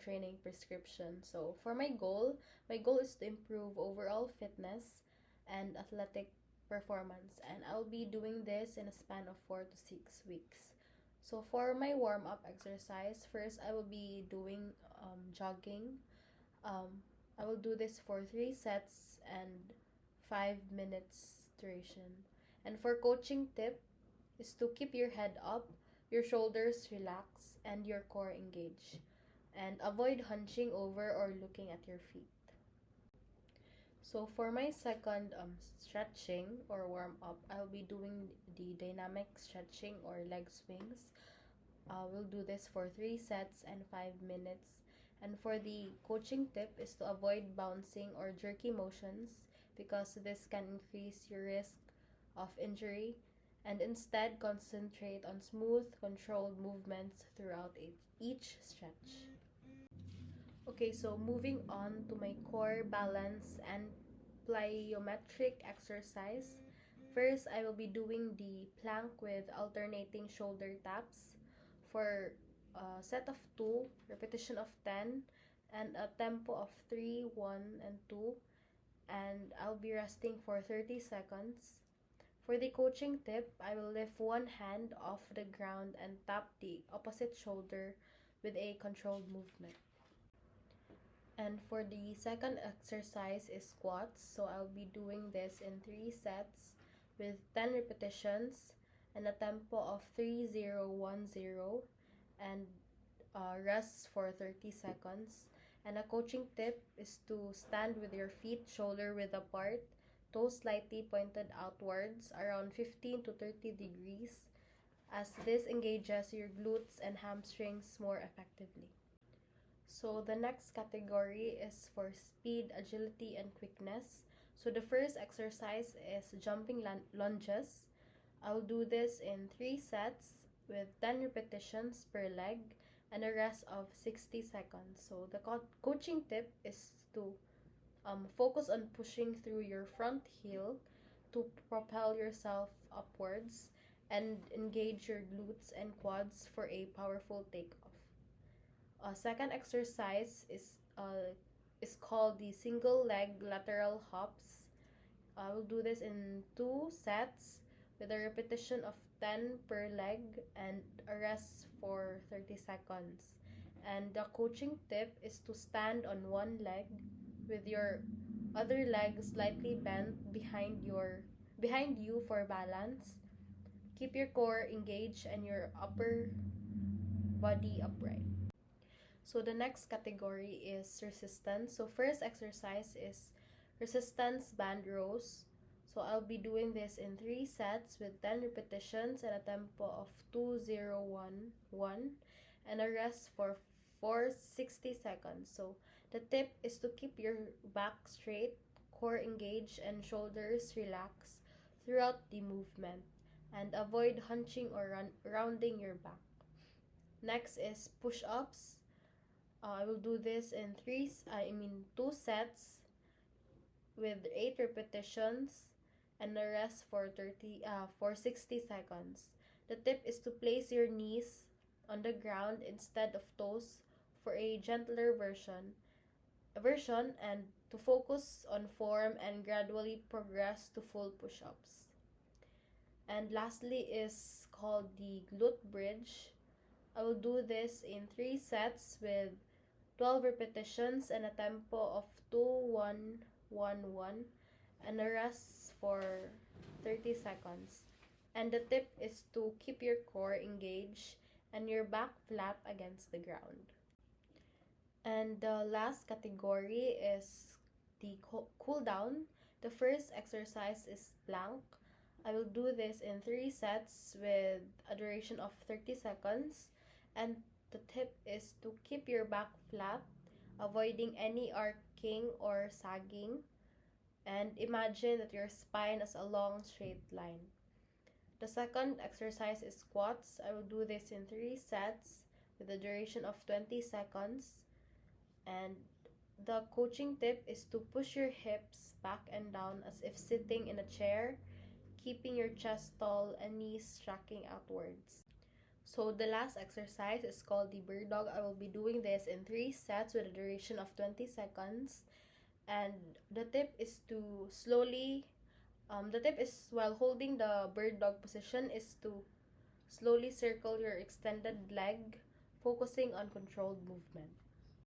training prescription. So for my goal is to improve overall fitness and athletic performance, and I'll be doing this in a span of 4 to 6 weeks. So for my warm-up exercise, first I will be doing jogging. I will do this for 3 sets and 5 minutes duration. And for coaching tip is to keep your head up, your shoulders relaxed, and your core engaged. And avoid hunching over or looking at your feet. So for my second stretching or warm up, I'll be doing the dynamic stretching or leg swings. We'll do this for 3 sets and 5 minutes. And for the coaching tip is to avoid bouncing or jerky motions because this can increase your risk of injury, and instead concentrate on smooth, controlled movements throughout each stretch. Okay, so moving on to my core balance and plyometric exercise. First, I will be doing the plank with alternating shoulder taps for a set of 2, repetition of 10, and a tempo of 3, 1, and 2. And I'll be resting for 30 seconds. For the coaching tip, I will lift one hand off the ground and tap the opposite shoulder with a controlled movement. And for the second exercise is squats. So I'll be doing this in 3 sets with 10 repetitions and a tempo of 3-0-1-0, and rest for 30 seconds. And a coaching tip is to stand with your feet shoulder width apart, toes slightly pointed outwards around 15 to 30 degrees, as this engages your glutes and hamstrings more effectively. So the next category is for speed, agility, and quickness. So the first exercise is jumping lunges. I'll do this in 3 sets with 10 repetitions per leg and a rest of 60 seconds. So the coaching tip is to focus on pushing through your front heel to propel yourself upwards and engage your glutes and quads for a powerful takeoff. Second exercise is called the single leg lateral hops. I will do this in 2 sets with a repetition of 10 per leg and a rest for 30 seconds. And the coaching tip is to stand on one leg with your other leg slightly bent behind you for balance. Keep your core engaged and your upper body upright. So the next category is resistance. So first exercise is resistance band rows. So I'll be doing this in 3 sets with 10 repetitions and a tempo of 2-0-1-1 and a rest for 60 seconds. So the tip is to keep your back straight, core engaged, and shoulders relaxed throughout the movement, and avoid hunching or rounding your back. Next is push-ups. I will do this in 2 sets with 8 repetitions and the rest for 60 seconds. The tip is to place your knees on the ground instead of toes for a gentler version and to focus on form and gradually progress to full push-ups. And lastly is called the glute bridge. I will do this in 3 sets with 12 repetitions and a tempo of 2-1-1-1 and a rest for 30 seconds. And the tip is to keep your core engaged and your back flat against the ground. And the last category is the cool down. The first exercise is plank. I will do this in 3 sets with a duration of 30 seconds. And the tip is to keep your back flat, avoiding any arcing or sagging, and imagine that your spine is a long straight line. The second exercise is squats. I will do this in 3 sets with a duration of 20 seconds. And the coaching tip is to push your hips back and down as if sitting in a chair, keeping your chest tall and knees tracking outwards. So the last exercise is called the bird dog. I will be doing this in 3 sets with a duration of 20 seconds. And the tip is to slowly, the tip is while holding the bird dog position is to slowly circle your extended leg, focusing on controlled movement.